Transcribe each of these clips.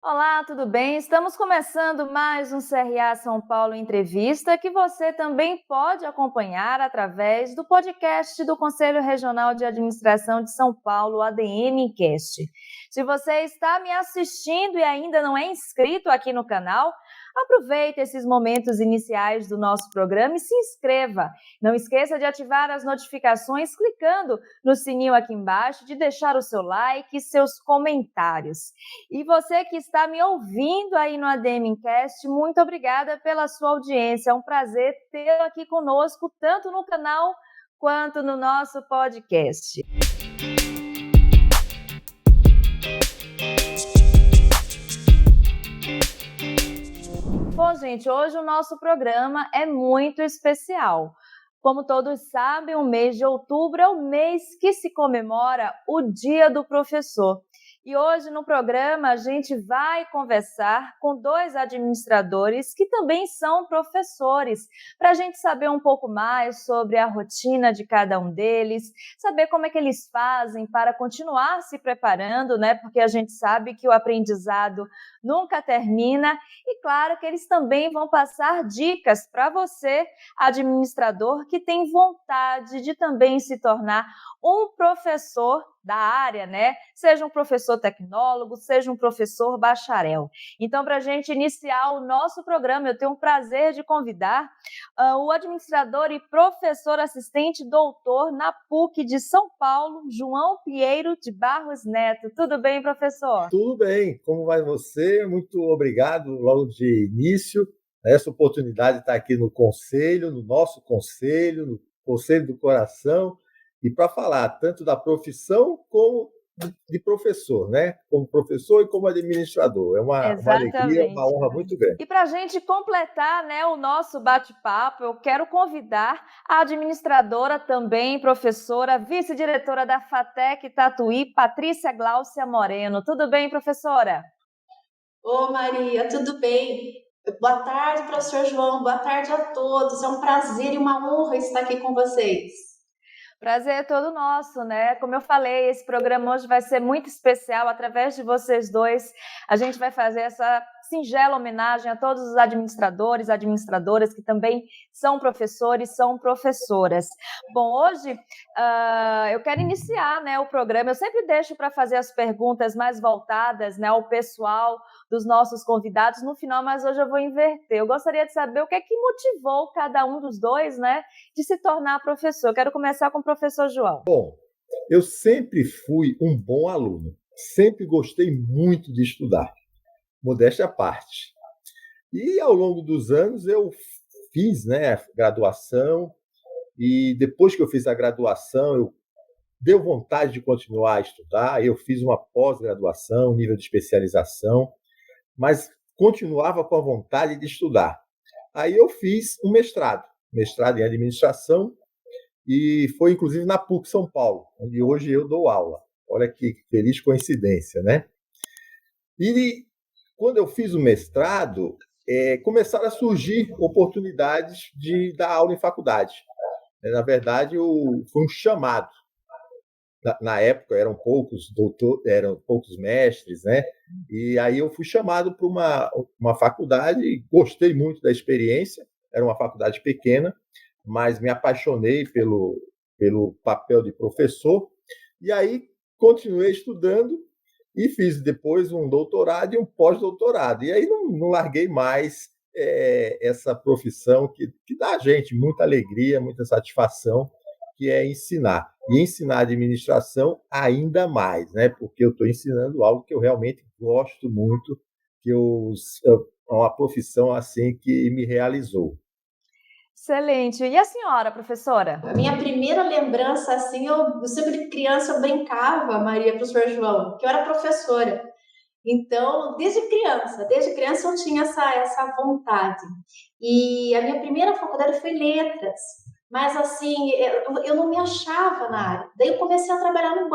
Olá, tudo bem? Estamos começando mais um CRA São Paulo Entrevista, que você também pode acompanhar através do podcast do Conselho Regional de Administração de São Paulo, ADMcast. Se você está me assistindo e ainda não é inscrito aqui no canal, aproveite esses momentos iniciais do nosso programa e se inscreva. Não esqueça de ativar as notificações clicando no sininho aqui embaixo, de deixar o seu like e seus comentários. E você que está me ouvindo aí no ADMcast, muito obrigada pela sua audiência. É um prazer tê-lo aqui conosco, tanto no canal quanto no nosso podcast. Bom, gente, hoje o nosso programa é muito especial. Como todos sabem, o mês de outubro é o mês que se comemora o Dia do Professor. E hoje no programa a gente vai conversar com dois administradores que também são professores, para a gente saber um pouco mais sobre a rotina de cada um deles, saber como é que eles fazem para continuar se preparando, né? Porque a gente sabe que o aprendizado nunca termina. E claro que eles também vão passar dicas para você, administrador, que tem vontade de também se tornar um professor da área, né? Seja um professor tecnólogo, seja um professor bacharel. Então, para a gente iniciar o nosso programa, eu tenho o prazer de convidar o administrador e professor assistente doutor na PUC de São Paulo, João Pinheiro de Barros Neto. Tudo bem, professor? Tudo bem, como vai você? Muito obrigado logo de início. Essa oportunidade de estar aqui no Conselho, no nosso Conselho, no Conselho do Coração, e para falar tanto da profissão como de professor, né? Como professor e como administrador. É uma alegria, uma Exatamente. honra muito grande. E para a gente completar, né, o nosso bate-papo, eu quero convidar a administradora também, professora, vice-diretora da FATEC Tatuí, Patrícia Gláucia Moreno. Tudo bem, professora? Ô Maria, tudo bem? Boa tarde, professor João. Boa tarde a todos. É um prazer e uma honra estar aqui com vocês. Prazer é todo nosso, né? Como eu falei, esse programa hoje vai ser muito especial. Através de vocês dois, a gente vai fazer essa singela homenagem a todos os administradores, administradoras que também são professores, são professoras. Bom, hoje eu quero iniciar, né, o programa. Eu sempre deixo para fazer as perguntas mais voltadas, né, ao pessoal dos nossos convidados no final, mas hoje eu vou inverter. Eu gostaria de saber o que é que motivou cada um dos dois, né, de se tornar professor. Eu quero começar com o professor João. Bom, eu sempre fui um bom aluno, sempre gostei muito de estudar, modéstia à parte. E ao longo dos anos eu fiz, né, a graduação, e depois que eu fiz a graduação, eu deu vontade de continuar a estudar. Eu fiz uma pós-graduação, nível de especialização, mas continuava com a vontade de estudar. Aí eu fiz um mestrado em administração, e foi inclusive na PUC São Paulo, onde hoje eu dou aula. Olha que feliz coincidência, né? E quando eu fiz o mestrado, começaram a surgir oportunidades de dar aula em faculdade. Na verdade, foi um chamado. Na época eram poucos mestres, né? E aí eu fui chamado para uma faculdade, gostei muito da experiência. Era uma faculdade pequena, mas me apaixonei pelo papel de professor. E aí continuei estudando e fiz depois um doutorado e um pós-doutorado. E aí não larguei mais essa profissão que dá a gente muita alegria, muita satisfação, que é ensinar. E ensinar administração ainda mais, né? Porque eu estou ensinando algo que eu realmente gosto muito, é uma profissão assim que me realizou. Excelente. E a senhora, professora? A minha primeira lembrança, assim, eu sempre criança eu brincava, Maria, professor João, que eu era professora. Então, desde criança eu tinha essa vontade. E a minha primeira faculdade foi letras, mas assim, eu não me achava na área. Daí eu comecei a trabalhar no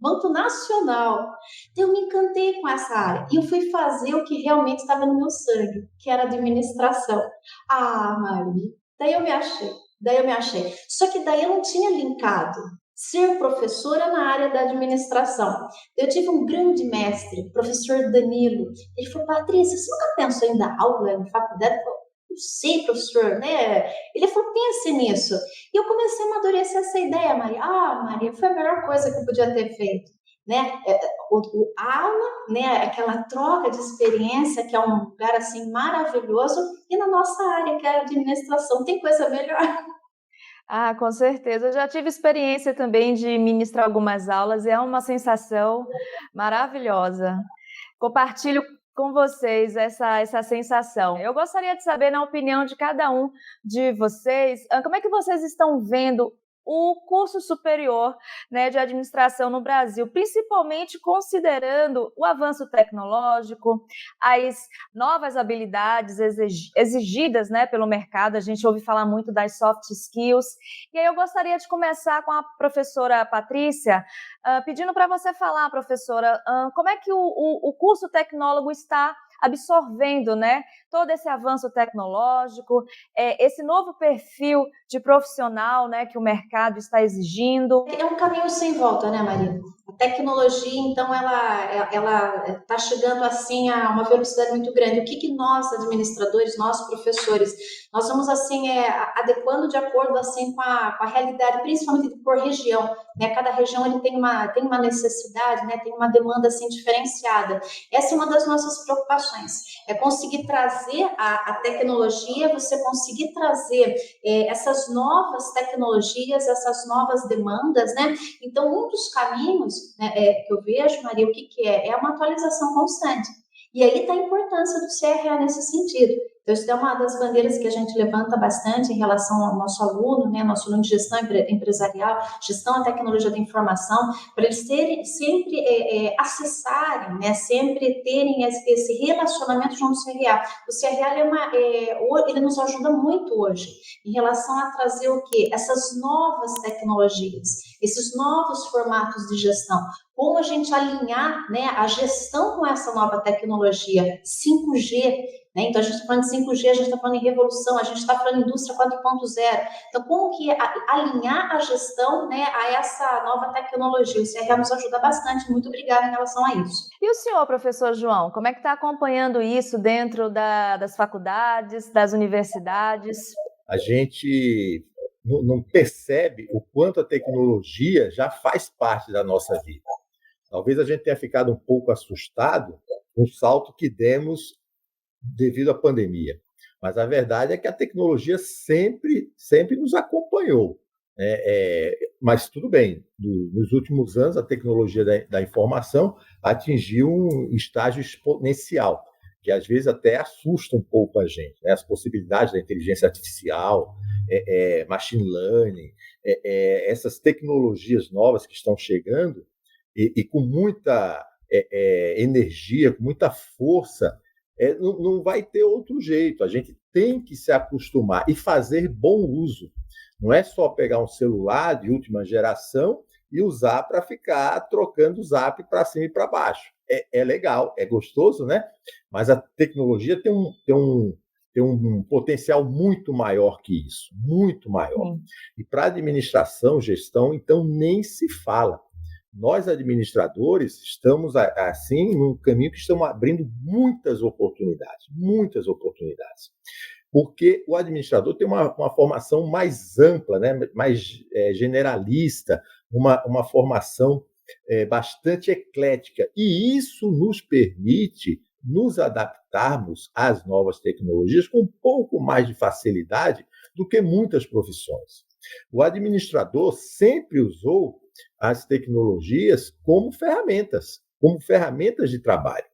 Banco Nacional. Daí eu me encantei com essa área e eu fui fazer o que realmente estava no meu sangue, que era administração. Ah, Maria, daí eu me achei. Só que daí eu não tinha linkado ser professora na área da administração. Eu tive um grande mestre, professor Danilo. Ele falou, Patrícia, você nunca pensou em dar aula em faculdade? Eu falei, não sei, professor, né? Ele falou, pense nisso. E eu comecei a amadurecer essa ideia, Maria. Maria, foi a melhor coisa que eu podia ter feito. Né? A aula, né? Aquela troca de experiência, que é um lugar assim maravilhoso, e na nossa área, que é a administração, tem coisa melhor. Ah, com certeza. Eu já tive experiência também de ministrar algumas aulas e é uma sensação maravilhosa. Compartilho com vocês essa sensação. Eu gostaria de saber, na opinião de cada um de vocês, como é que vocês estão vendo o curso superior, né, de administração no Brasil, principalmente considerando o avanço tecnológico, as novas habilidades exigidas, né, pelo mercado. A gente ouve falar muito das soft skills. E aí eu gostaria de começar com a professora Patrícia, pedindo para você falar, professora, como é que o curso tecnólogo está absorvendo, né, todo esse avanço tecnológico, esse novo perfil de profissional, né, que o mercado está exigindo. É um caminho sem volta, né, Maria? A tecnologia, então, ela está chegando assim a uma velocidade muito grande. O que nós, administradores, nós, professores, nós vamos assim adequando de acordo assim com a realidade, principalmente por região, né? Cada região ele tem uma necessidade, né? Tem uma demanda assim diferenciada. Essa é uma das nossas preocupações, é conseguir trazer a tecnologia, você conseguir trazer essas novas tecnologias, essas novas demandas, né? Então, um dos caminhos, né, que eu vejo, Maria, o que é? É uma atualização constante. E aí está a importância do CRA nesse sentido. Então, isso é uma das bandeiras que a gente levanta bastante em relação ao nosso aluno, né, nosso aluno de gestão empresarial, gestão da tecnologia da informação, para eles sempre acessarem, né, sempre terem esse relacionamento junto ao CRA. O CRA ele nos ajuda muito hoje em relação a trazer o quê? Essas novas tecnologias, esses novos formatos de gestão. Como a gente alinhar, né, a gestão com essa nova tecnologia 5G, né? Então, a gente está falando de 5G, a gente está falando em revolução, a gente está falando em indústria 4.0. Então, como que alinhar a gestão, né, a essa nova tecnologia? O CRA nos ajuda bastante. Muito obrigada em relação a isso. E o senhor, professor João, como é que está acompanhando isso dentro das faculdades, das universidades? A gente não percebe o quanto a tecnologia já faz parte da nossa vida. Talvez a gente tenha ficado um pouco assustado com o salto que demos devido à pandemia. Mas a verdade é que a tecnologia sempre nos acompanhou. Mas tudo bem, nos últimos anos a tecnologia da informação atingiu um estágio exponencial, que às vezes até assusta um pouco a gente, né? As possibilidades da inteligência artificial, machine learning, essas tecnologias novas que estão chegando e com muita energia, com muita força, não vai ter outro jeito. A gente tem que se acostumar e fazer bom uso. Não é só pegar um celular de última geração e usar para ficar trocando o zap para cima e para baixo. É legal, é gostoso, né? Mas a tecnologia tem um potencial muito maior que isso, muito maior. E para administração, gestão, então nem se fala. Nós, administradores, estamos, assim, num caminho que estamos abrindo muitas oportunidades, porque o administrador tem uma formação mais ampla, né? Mais generalista, uma formação bastante eclética, e isso nos permite nos adaptarmos às novas tecnologias com um pouco mais de facilidade do que muitas profissões. O administrador sempre usou as tecnologias como ferramentas de trabalho.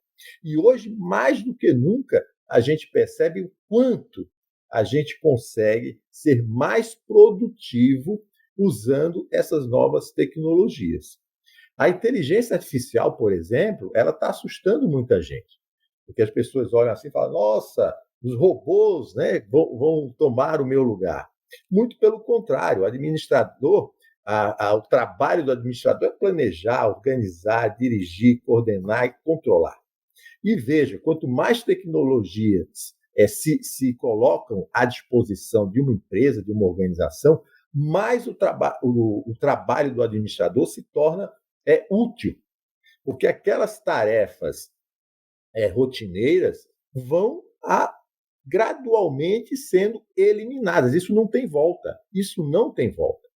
E hoje, mais do que nunca, a gente percebe o quanto a gente consegue ser mais produtivo usando essas novas tecnologias. A inteligência artificial, por exemplo, ela está assustando muita gente, porque as pessoas olham assim e falam: nossa, os robôs, né, vão tomar o meu lugar. Muito pelo contrário, o administrador, o trabalho do administrador é planejar, organizar, dirigir, coordenar e controlar. E veja, quanto mais tecnologias se colocam à disposição de uma empresa, de uma organização, mais o trabalho do administrador se torna útil, porque aquelas tarefas rotineiras vão gradualmente sendo eliminadas. Isso não tem volta. Isso não tem volta.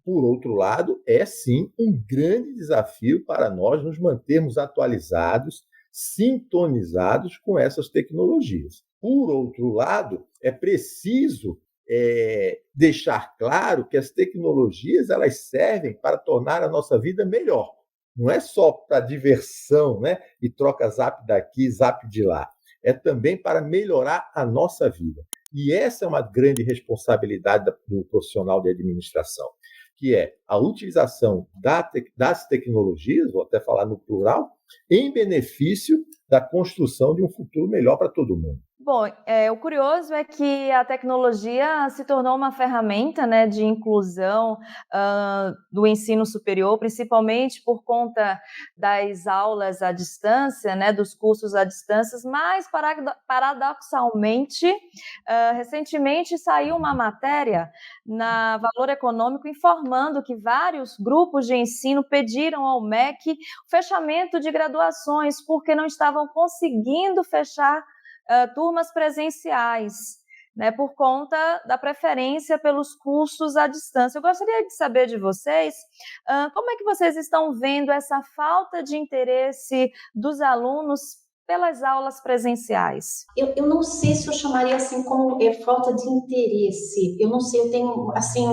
Por outro lado, é sim um grande desafio para nós nos mantermos atualizados, sintonizados com essas tecnologias. Por outro lado, é preciso deixar claro que as tecnologias elas servem para tornar a nossa vida melhor. Não é só para diversão, né? E troca zap daqui, zap de lá. É também para melhorar a nossa vida. E essa é uma grande responsabilidade do profissional de administração, que é a utilização das tecnologias, vou até falar no plural, em benefício da construção de um futuro melhor para todo mundo. Bom, o curioso é que a tecnologia se tornou uma ferramenta, né, de inclusão do ensino superior, principalmente por conta das aulas à distância, né, dos cursos à distância, mas paradoxalmente, recentemente saiu uma matéria na Valor Econômico informando que vários grupos de ensino pediram ao MEC o fechamento de graduações porque não estavam conseguindo fechar turmas presenciais, né, por conta da preferência pelos cursos à distância. Eu gostaria de saber de vocês como é que vocês estão vendo essa falta de interesse dos alunos pelas aulas presenciais. Eu não sei se eu chamaria assim como falta de interesse. Eu não sei, eu tenho assim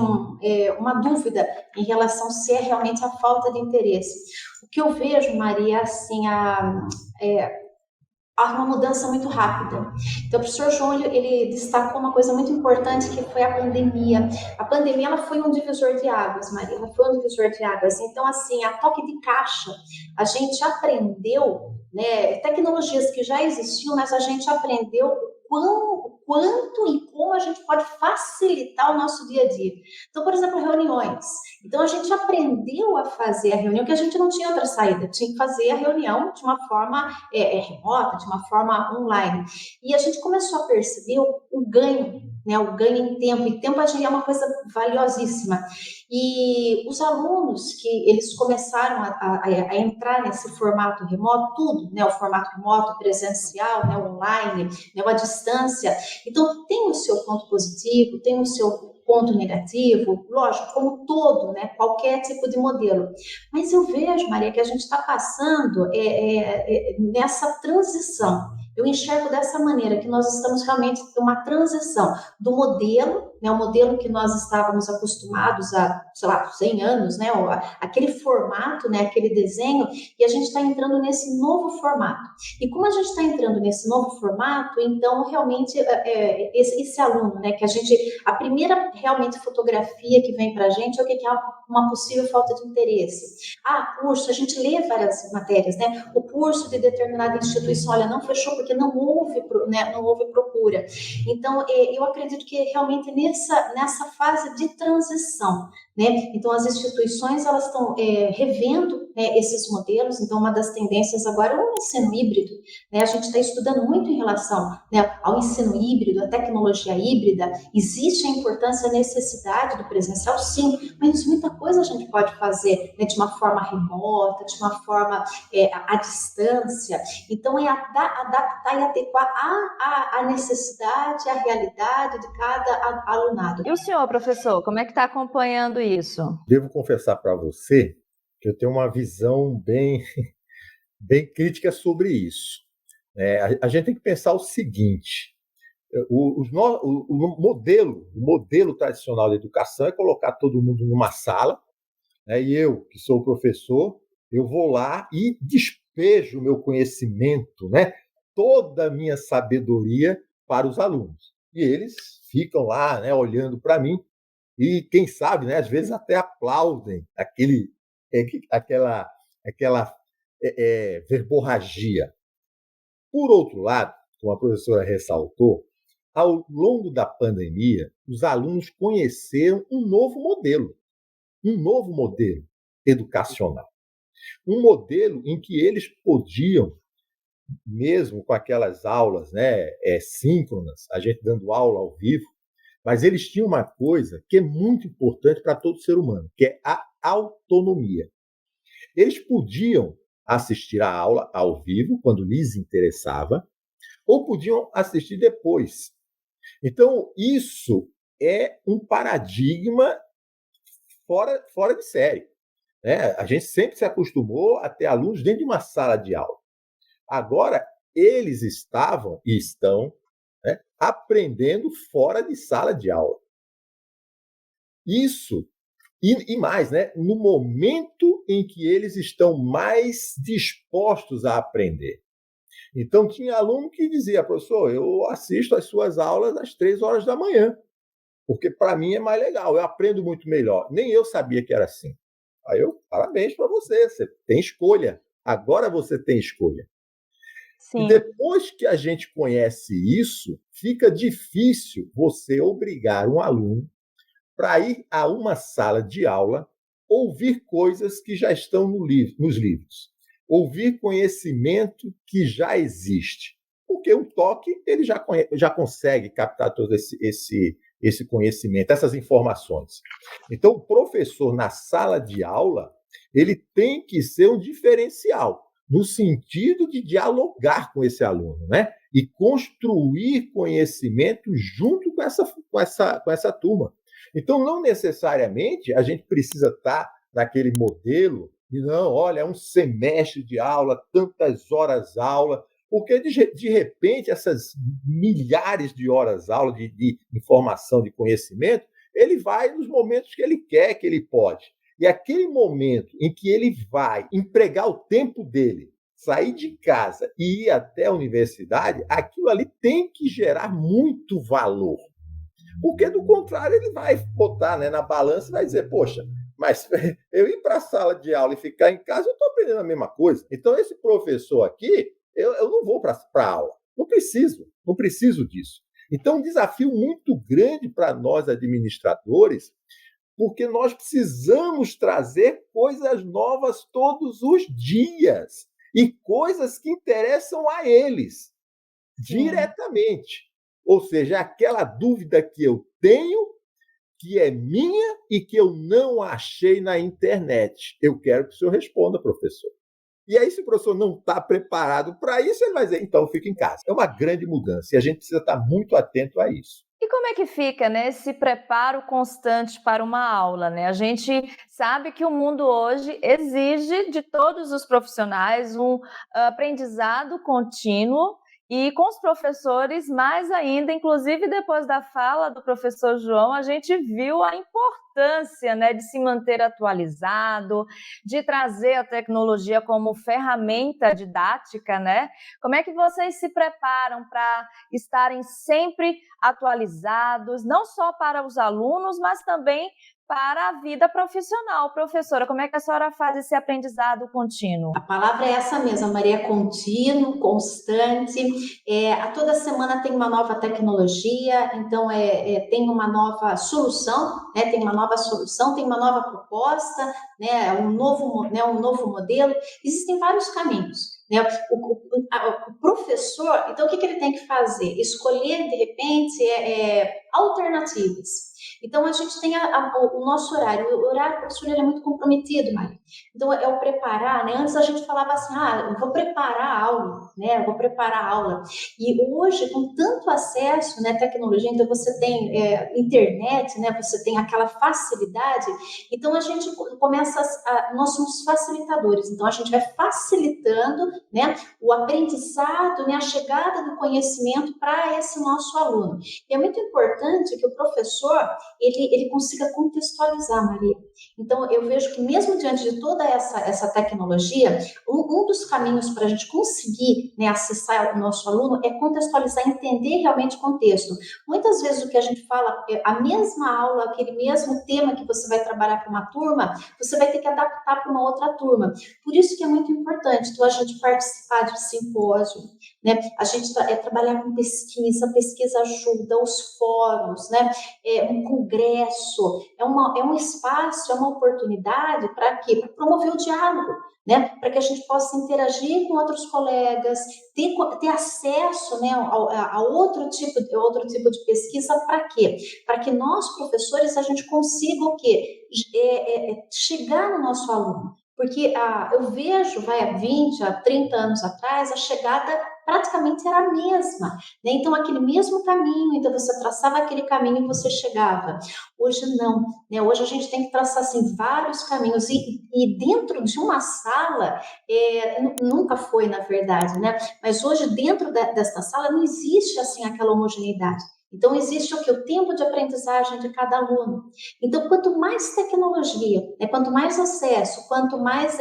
uma dúvida em relação se é realmente a falta de interesse. O que eu vejo, Maria, é assim, há uma mudança muito rápida. Então, o professor João, ele destacou uma coisa muito importante, que foi a pandemia. A pandemia, ela foi um divisor de águas, Maria, ela foi um divisor de águas. Então, assim, a toque de caixa, a gente aprendeu, né, tecnologias que já existiam, mas a gente aprendeu quanto e como a gente pode facilitar o nosso dia a dia. Então, por exemplo, reuniões. Então, a gente aprendeu a fazer a reunião, que a gente não tinha outra saída, tinha que fazer a reunião de uma forma remota, de uma forma online. E a gente começou a perceber o ganho, né, o ganho em tempo. E tempo é uma coisa valiosíssima. E os alunos que eles começaram a entrar nesse formato remoto, tudo, né, o formato remoto, presencial, né, online, né, a distância. Então, tem o seu ponto positivo, tem o seu ponto negativo, lógico, como todo, né, qualquer tipo de modelo. Mas eu vejo, Maria, que a gente está passando nessa transição. Eu enxergo dessa maneira, que nós estamos realmente em uma transição do modelo, né, o modelo que nós estávamos acostumados há, sei lá, 100 anos, né, aquele formato, né, aquele desenho, e a gente está entrando nesse novo formato. E como a gente está entrando nesse novo formato, então realmente esse aluno, né, que a primeira realmente fotografia que vem para a gente é o que é uma possível falta de interesse. Curso, a gente lê várias matérias, né, o curso de determinada instituição, olha, não fechou porque não houve procura. Então, eu acredito que realmente nessa fase de transição, né? Então, as instituições elas estão revendo, né, esses modelos. Então, uma das tendências agora é o ensino híbrido, né? A gente está estudando muito em relação, né, ao ensino híbrido, à tecnologia híbrida. Existe a importância, a necessidade do presencial, sim, mas muita coisa a gente pode fazer, né, de uma forma remota, de uma forma à distância. Então, é adaptar e adequar a necessidade, a realidade de cada alunado. E o senhor, professor, como é que está acompanhando isso? Devo confessar para você que eu tenho uma visão bem crítica sobre isso. A gente tem que pensar o seguinte: o modelo tradicional de educação é colocar todo mundo numa sala, né, e eu, que sou professor, eu vou lá e despejo o meu conhecimento, né, toda a minha sabedoria para os alunos. E eles ficam lá, né, olhando para mim e, quem sabe, né, às vezes até aplaudem aquela verborragia. Por outro lado, como a professora ressaltou, ao longo da pandemia, os alunos conheceram um novo modelo educacional. Um modelo em que eles podiam, mesmo com aquelas aulas, né, síncronas, a gente dando aula ao vivo, Mas eles tinham uma coisa que é muito importante para todo ser humano, que é a autonomia. Eles podiam assistir a aula ao vivo, quando lhes interessava, ou podiam assistir depois. Então, isso é um paradigma fora de série. Né? A gente sempre se acostumou a ter alunos dentro de uma sala de aula. Agora, eles estavam e estão, né, aprendendo fora de sala de aula. Isso, e mais, né, no momento em que eles estão mais dispostos a aprender. Então, tinha aluno que dizia, professor, eu assisto as suas aulas às 3 horas da manhã, porque para mim é mais legal, eu aprendo muito melhor. Nem eu sabia que era assim. Aí parabéns para você, você tem escolha. Agora você tem escolha. Sim. E depois que a gente conhece isso, fica difícil você obrigar um aluno para ir a uma sala de aula, ouvir coisas que já estão nos livros, ouvir conhecimento que já existe. Porque o toque ele já consegue captar todo esse conhecimento, essas informações. Então, o professor, na sala de aula, ele tem que ser um diferencial, no sentido de dialogar com esse aluno, né? E construir conhecimento junto com essa turma. Então, não necessariamente a gente precisa estar naquele modelo de, não, olha, é um semestre de aula, tantas horas aula, porque, de repente, essas milhares de horas aula de informação, de conhecimento, ele vai nos momentos que ele quer, que ele pode. E aquele momento em que ele vai empregar o tempo dele, sair de casa e ir até a universidade, aquilo ali tem que gerar muito valor. Porque, do contrário, ele vai botar, né, na balança e vai dizer, poxa, mas eu ir para a sala de aula e ficar em casa, eu estou aprendendo a mesma coisa. Então, esse professor aqui, eu não vou para a aula. Não preciso disso. Então, um desafio muito grande para nós, administradores, porque nós precisamos trazer coisas novas todos os dias e coisas que interessam a eles diretamente. Ou seja, aquela dúvida que eu tenho, que é minha e que eu não achei na internet. Eu quero que o senhor responda, professor. E aí, se o professor não está preparado para isso, ele vai dizer, então fica em casa. É uma grande mudança e a gente precisa estar muito atento a isso. E como é que fica, né, esse preparo constante para uma aula, né? A gente sabe que o mundo hoje exige de todos os profissionais um aprendizado contínuo e com os professores mais ainda, inclusive depois da fala do professor João, a gente viu a importância, né, de se manter atualizado, de trazer a tecnologia como ferramenta didática, né? Como é que vocês se preparam para estarem sempre atualizados, não só para os alunos, mas também para a vida profissional? Professora, como é que a senhora faz esse aprendizado contínuo? A palavra é essa mesma, Maria, contínuo, constante. A toda semana tem uma nova tecnologia, então tem uma nova solução, né? Tem uma nova solução, tem uma nova proposta, né? Um novo modelo. Existem vários caminhos. Né? O professor, então o que ele tem que fazer? Escolher, de repente, alternativas. Então, a gente tem o nosso horário. O horário do professor é muito comprometido, Maria. Então, é o preparar, né? Antes a gente falava assim, eu vou preparar a aula, né? Eu vou preparar a aula. E hoje, com tanto acesso, né, tecnologia, então você tem internet, né? Você tem aquela facilidade. Então, a gente começa nós somos facilitadores. Então, a gente vai facilitando, né, o aprendizado, né, a chegada do conhecimento para esse nosso aluno. E é muito importante que o professor ele consiga contextualizar, Maria. Então, eu vejo que mesmo diante de toda essa tecnologia, um dos caminhos para a gente conseguir, né, acessar o nosso aluno é contextualizar, entender realmente o contexto. Muitas vezes o que a gente fala, a mesma aula, aquele mesmo tema que você vai trabalhar para uma turma, você vai ter que adaptar para uma outra turma. Por isso que é muito importante a gente participar de simpósio, né? A gente trabalhar com pesquisa ajuda, os fóruns, né? Um congresso, é um espaço, é uma oportunidade para quê? Para promover o diálogo, né, para que a gente possa interagir com outros colegas, ter acesso, né, a outro tipo de pesquisa. Para quê? Para que nós, professores, a gente consiga o quê? Chegar no nosso aluno. Porque eu vejo, há 20, há 30 anos atrás, a chegada praticamente era a mesma, né? Então, aquele mesmo caminho, então você traçava aquele caminho e você chegava. Hoje não, né? Hoje a gente tem que traçar assim, vários caminhos, e dentro de uma sala, nunca foi, na verdade, né? Mas hoje, dentro desta sala, não existe assim aquela homogeneidade. Então, existe o que? O tempo de aprendizagem de cada aluno. Então, quanto mais tecnologia, né, quanto mais acesso, quanto mais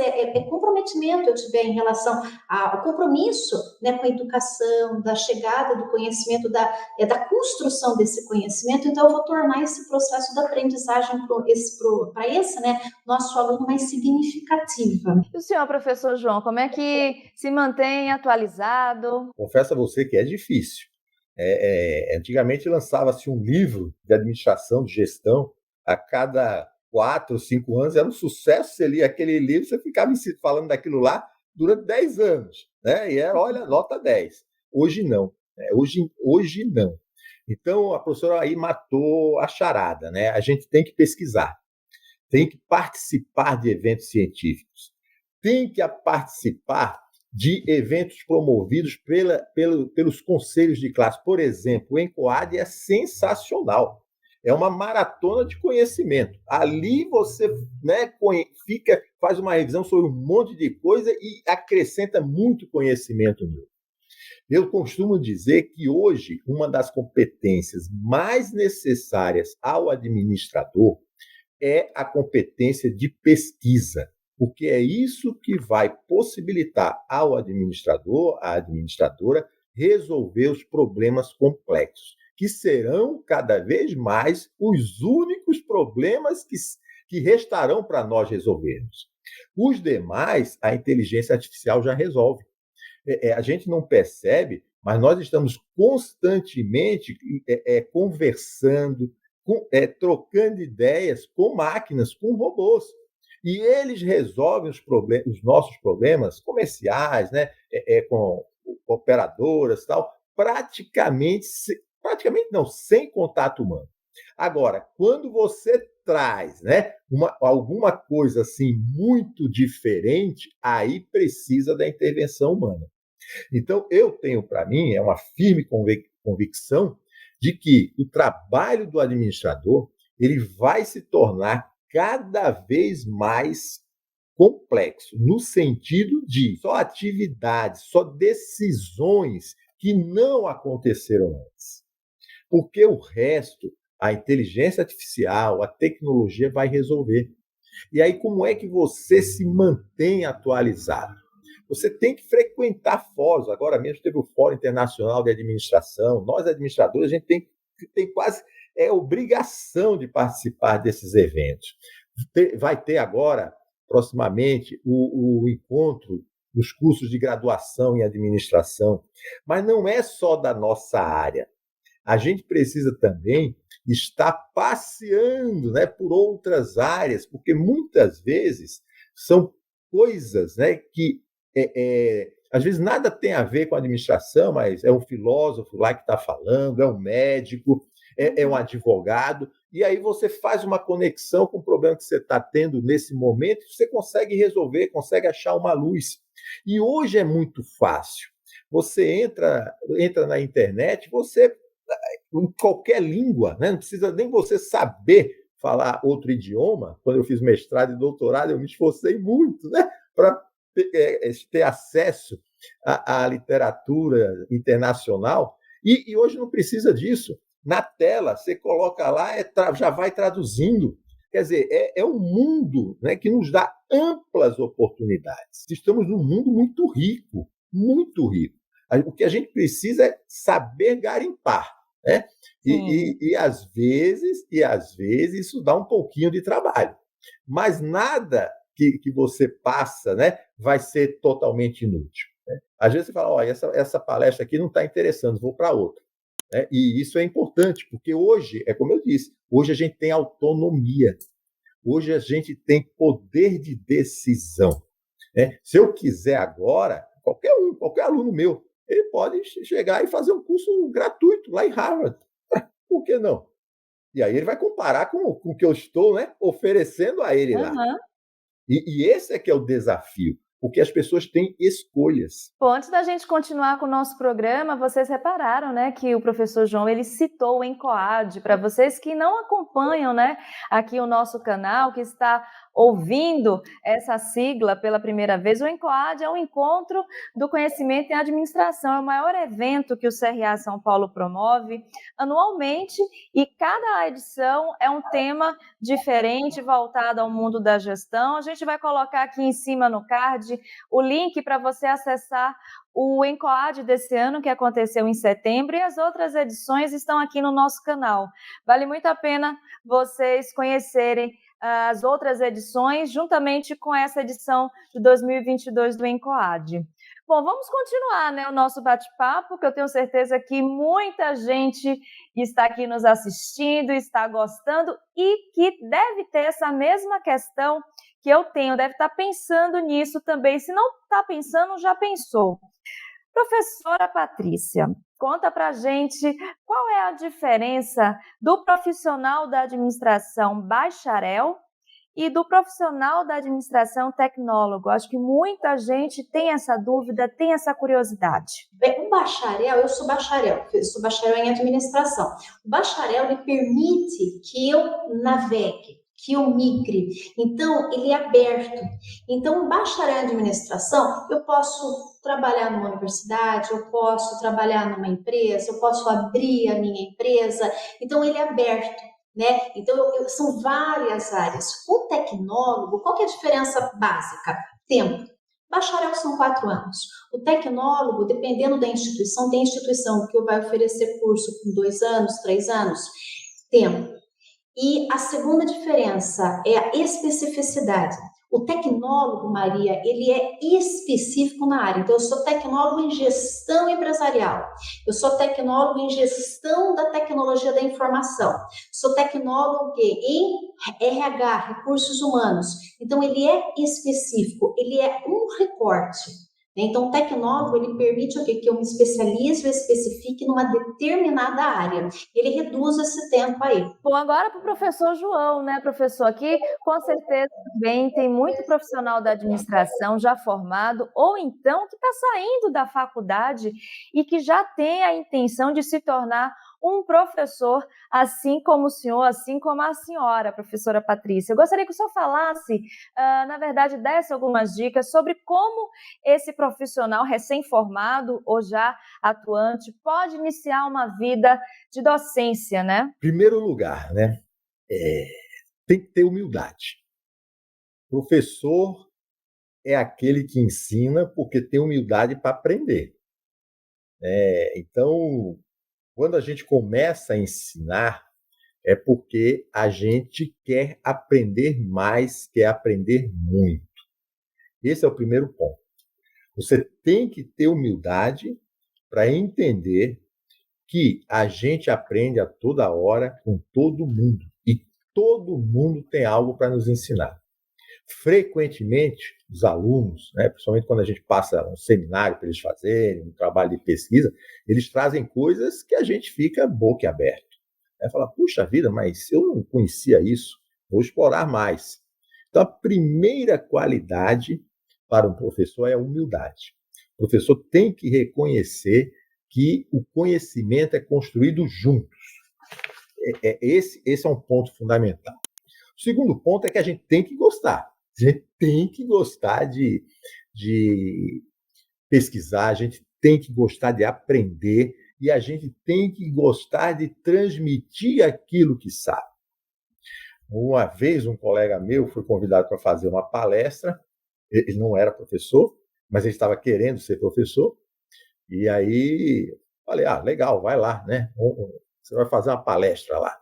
comprometimento eu tiver em relação ao compromisso, né, com a educação, da chegada do conhecimento, da construção desse conhecimento, então eu vou tornar esse processo da aprendizagem para esse, né, nosso aluno mais significativa. E o senhor, professor João, como é que se mantém atualizado? Confesso a você que é difícil. Antigamente lançava-se um livro de administração, de gestão, a cada 4, 5 anos, era um sucesso. Você lia aquele livro, você ficava falando daquilo lá durante 10 anos, né? E era, olha, nota 10. Hoje não, né? Hoje não. Então, a professora aí matou a charada, né? A gente tem que pesquisar, tem que participar de eventos científicos, tem que participar de eventos promovidos pelos conselhos de classe. Por exemplo, o ENCOAD é sensacional. É uma maratona de conhecimento. Ali você, né, faz uma revisão sobre um monte de coisa e acrescenta muito conhecimento novo. Eu costumo dizer que hoje uma das competências mais necessárias ao administrador é a competência de pesquisa, porque é isso que vai possibilitar ao administrador, à administradora, resolver os problemas complexos, que serão cada vez mais os únicos problemas que restarão para nós resolvermos. Os demais, a inteligência artificial já resolve. A gente não percebe, mas nós estamos constantemente conversando, trocando ideias com máquinas, com robôs. E eles resolvem os nossos problemas comerciais, né? Com operadoras, tal, praticamente não, sem contato humano. Agora, quando você traz, né, alguma coisa assim muito diferente, aí precisa da intervenção humana. Então, eu tenho para mim, é uma firme convicção de que o trabalho do administrador ele vai se tornar cada vez mais complexo, no sentido de só atividades, só decisões que não aconteceram antes. Porque o resto, a inteligência artificial, a tecnologia vai resolver. E aí, como é que você se mantém atualizado? Você tem que frequentar fóruns. Agora mesmo teve o Fórum Internacional de Administração. Nós, administradores, a gente tem quase obrigação de participar desses eventos. Vai ter agora, proximamente, o encontro dos cursos de graduação em administração. Mas não é só da nossa área. A gente precisa também estar passeando, né, por outras áreas, porque muitas vezes são coisas, né, que às vezes nada tem a ver com a administração, mas é um filósofo lá que está falando, é um médico, é um advogado, e aí você faz uma conexão com o problema que você está tendo nesse momento, e você consegue resolver, consegue achar uma luz. E hoje é muito fácil. Você entra na internet, você em qualquer língua, né? Não precisa nem você saber falar outro idioma. Quando eu fiz mestrado e doutorado, eu me esforcei muito, né, para ter acesso à literatura internacional. E hoje não precisa disso. Na tela, você coloca lá, já vai traduzindo. Quer dizer, é um mundo, né, que nos dá amplas oportunidades. Estamos num mundo muito rico, muito rico. O que a gente precisa é saber garimpar, né? E às vezes isso dá um pouquinho de trabalho. Mas nada que você passa, né, vai ser totalmente inútil, né? Às vezes você fala, olha, essa palestra aqui não está interessando, vou para outra. Né? E isso é importante, porque hoje, é como eu disse, hoje a gente tem autonomia, hoje a gente tem poder de decisão. né? Se eu quiser agora, qualquer aluno meu, ele pode chegar e fazer um curso gratuito lá em Harvard. Por que não? E aí ele vai comparar com o que eu estou, né, oferecendo a ele lá. Aham. E esse é que é o desafio, porque as pessoas têm escolhas. Bom, antes da gente continuar com o nosso programa, vocês repararam, né, que o professor João, ele citou o ENCOAD. Para vocês que não acompanham, né, aqui o nosso canal, que está ouvindo essa sigla pela primeira vez, o ENCOAD é o Encontro do Conhecimento em Administração, é o maior evento que o CRA São Paulo promove anualmente, e cada edição é um tema diferente, voltado ao mundo da gestão. A gente vai colocar aqui em cima no card o link para você acessar o ENCOAD desse ano, que aconteceu em setembro, e as outras edições estão aqui no nosso canal. Vale muito a pena vocês conhecerem as outras edições, juntamente com essa edição de 2022 do ENCOAD. Bom, vamos continuar, né, o nosso bate-papo, que eu tenho certeza que muita gente está aqui nos assistindo, está gostando e que deve ter essa mesma questão que eu tenho, deve estar pensando nisso também. Se não está pensando, já pensou. Professora Patrícia, conta pra gente qual é a diferença do profissional da administração bacharel e do profissional da administração tecnólogo. Acho que muita gente tem essa dúvida, tem essa curiosidade. Bem, o bacharel, eu sou bacharel em administração. O bacharel, ele permite que eu navegue, que eu migre. Então, ele é aberto. Então, o bacharel em administração, eu posso trabalhar numa universidade, eu posso trabalhar numa empresa, eu posso abrir a minha empresa. Então, ele é aberto, né? Então, são várias áreas. O tecnólogo, qual que é a diferença básica? Tempo. Bacharel são 4 anos. O tecnólogo, dependendo da instituição, tem instituição que vai oferecer curso com 2 anos, 3 anos. Tempo. E a segunda diferença é a especificidade. O tecnólogo, Maria, ele é específico na área. Então, eu sou tecnólogo em gestão empresarial. Eu sou tecnólogo em gestão da tecnologia da informação. Sou tecnólogo em RH, recursos humanos. Então, ele é específico, ele é um recorte. Então, o tecnólogo, ele permite o quê? Que eu me especialize ou especifique numa determinada área. Ele reduz esse tempo aí. Bom, agora para o professor João, né, professor? Aqui, com certeza, também tem muito profissional da administração já formado, ou então que está saindo da faculdade e que já tem a intenção de se tornar um professor, assim como o senhor, assim como a senhora, professora Patrícia. Eu gostaria que o senhor falasse, na verdade, desse algumas dicas sobre como esse profissional recém-formado ou já atuante pode iniciar uma vida de docência, né? Primeiro lugar, né, tem que ter humildade. Professor é aquele que ensina porque tem humildade para aprender. Então, quando a gente começa a ensinar, é porque a gente quer aprender mais, quer aprender muito. Esse é o primeiro ponto. Você tem que ter humildade para entender que a gente aprende a toda hora com todo mundo. E todo mundo tem algo para nos ensinar. Frequentemente, os alunos, né, principalmente quando a gente passa um seminário para eles fazerem, um trabalho de pesquisa, eles trazem coisas que a gente fica boquiaberto. Fala, puxa vida, mas eu não conhecia isso, vou explorar mais. Então, a primeira qualidade para um professor é a humildade. O professor tem que reconhecer que o conhecimento é construído juntos. Esse é um ponto fundamental. O segundo ponto é que a gente tem que gostar. A gente tem que gostar de pesquisar, a gente tem que gostar de aprender e a gente tem que gostar de transmitir aquilo que sabe. Uma vez, um colega meu foi convidado para fazer uma palestra. Ele não era professor, mas ele estava querendo ser professor. E aí, falei, legal, vai lá, né? Você vai fazer uma palestra lá.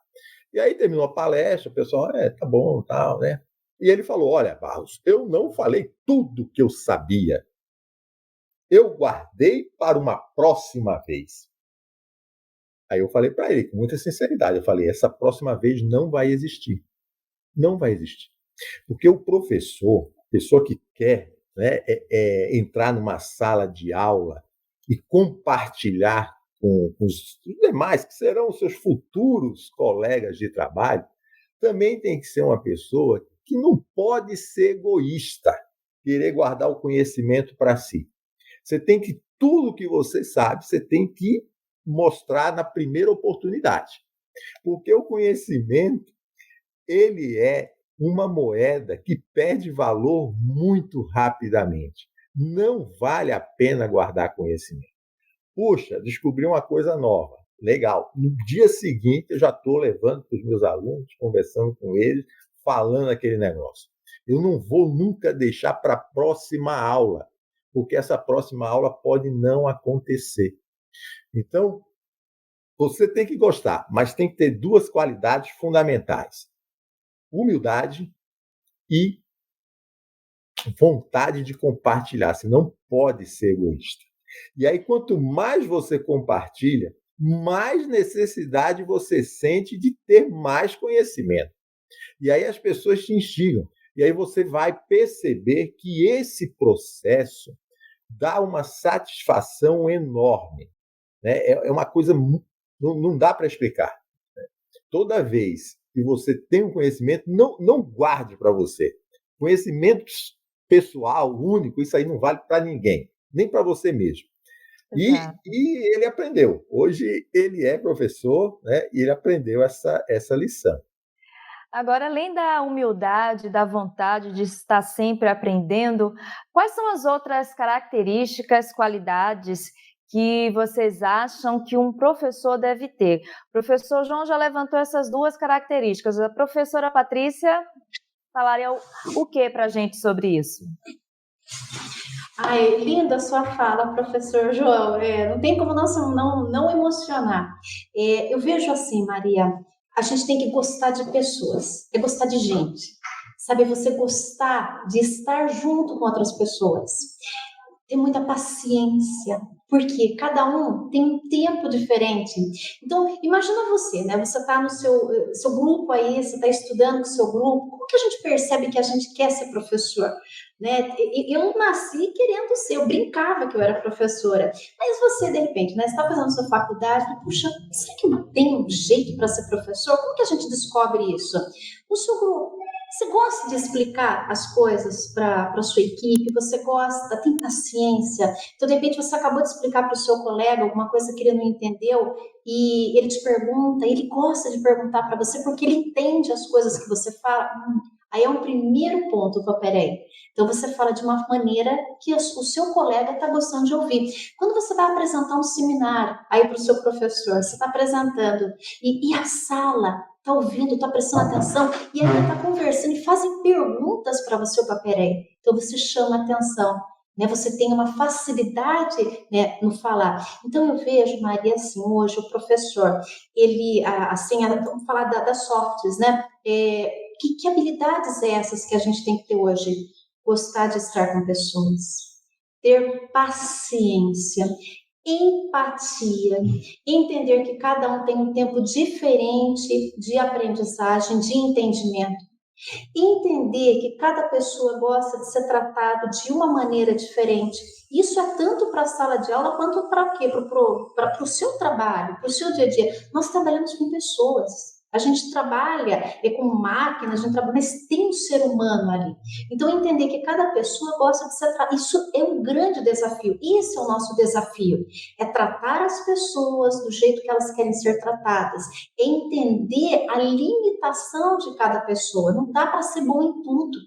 E aí terminou a palestra, o pessoal, tá bom, tal, né? E ele falou, olha, Barros, eu não falei tudo que eu sabia. Eu guardei para uma próxima vez. Aí eu falei para ele, com muita sinceridade, eu falei, essa próxima vez não vai existir. Não vai existir. Porque o professor, pessoa que quer né, entrar numa sala de aula e compartilhar com os demais, que serão os seus futuros colegas de trabalho, também tem que ser uma pessoa que não pode ser egoísta, querer guardar o conhecimento para si. Você tem que, tudo que você sabe, você tem que mostrar na primeira oportunidade. Porque o conhecimento, ele é uma moeda que perde valor muito rapidamente. Não vale a pena guardar conhecimento. Puxa, descobri uma coisa nova. Legal. No dia seguinte, eu já estou levando para os meus alunos, conversando com eles, falando aquele negócio. Eu não vou nunca deixar para a próxima aula, porque essa próxima aula pode não acontecer. Então, você tem que gostar, mas tem que ter duas qualidades fundamentais: humildade e vontade de compartilhar. Você não pode ser egoísta. E aí, quanto mais você compartilha, mais necessidade você sente de ter mais conhecimento. E aí as pessoas te instigam. E aí você vai perceber que esse processo dá uma satisfação enorme, né? É uma coisa, não dá para explicar. Toda vez que você tem um conhecimento, não guarde para você. Conhecimento pessoal, único, isso aí não vale para ninguém, nem para você mesmo. E ele aprendeu. Hoje ele é professor, né? E ele aprendeu essa lição. Agora, além da humildade, da vontade de estar sempre aprendendo, quais são as outras características, qualidades que vocês acham que um professor deve ter? O professor João já levantou essas duas características. A professora Patrícia falaria o que para a gente sobre isso? Ai, linda a sua fala, professor João. Não tem como não emocionar. Eu vejo assim, Maria, a gente tem que gostar de pessoas, é gostar de gente. Sabe, você gostar de estar junto com outras pessoas. Ter muita paciência, porque cada um tem um tempo diferente. Então, imagina você, né? Você está no seu grupo aí, você está estudando com o seu grupo. Como que a gente percebe que a gente quer ser professor? Né? Eu nasci querendo ser, eu brincava que eu era professora. Mas você, de repente, né? Você está fazendo sua faculdade, puxa, será que eu tenho um jeito para ser professor? Como que a gente descobre isso? No seu grupo. Você gosta de explicar as coisas para a sua equipe? Você gosta, tem paciência? Então, de repente, você acabou de explicar para o seu colega alguma coisa que ele não entendeu e ele te pergunta, ele gosta de perguntar para você porque ele entende as coisas que você fala. Aí é um primeiro ponto, peraí. Então, você fala de uma maneira que o seu colega está gostando de ouvir. Quando você vai apresentar um seminário aí para o seu professor, você está apresentando e a sala está ouvindo, está prestando atenção, e aí está conversando e fazem perguntas para você, peraí. Então você chama atenção, né? Você tem uma facilidade, né, no falar. Então eu vejo, Maria, assim, hoje o professor, ele, assim, vamos falar das softs, né? Que habilidades essas que a gente tem que ter hoje? Gostar de estar com pessoas, ter paciência, empatia, entender que cada um tem um tempo diferente de aprendizagem, de entendimento, entender que cada pessoa gosta de ser tratado de uma maneira diferente. Isso é tanto para a sala de aula quanto para quê? Para o seu trabalho, para o seu dia a dia. Nós trabalhamos com pessoas. A gente trabalha com máquinas, a gente trabalha, mas tem um ser humano ali. Então, entender que cada pessoa gosta de ser tratada, isso é um grande desafio. Esse é o nosso desafio, é tratar as pessoas do jeito que elas querem ser tratadas, é entender a limitação de cada pessoa. Não dá para ser bom em tudo.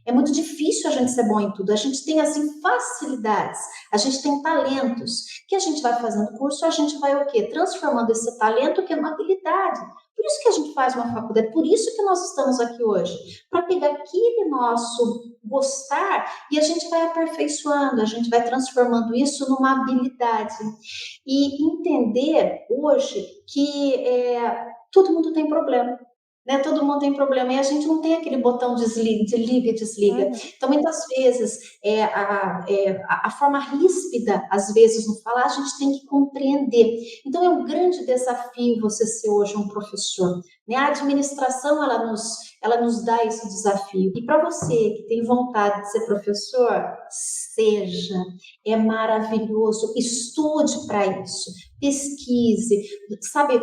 É muito difícil a gente ser bom em tudo. A gente tem, assim, facilidades, a gente tem talentos, que a gente vai fazendo curso, a gente vai o quê? Transformando esse talento que é uma habilidade. Por isso que a gente faz uma faculdade, por isso que nós estamos aqui hoje, para pegar aquele nosso gostar e a gente vai aperfeiçoando, a gente vai transformando isso numa habilidade. E entender hoje que todo mundo tem problema. Né? Todo mundo tem problema e a gente não tem aquele botão desliga e desliga. Então, muitas vezes, a forma ríspida, às vezes, no falar, a gente tem que compreender. Então, é um grande desafio você ser hoje um professor, né? A administração, ela nos dá esse desafio. E para você que tem vontade de ser professor, seja, é maravilhoso, estude para isso, pesquise, sabe,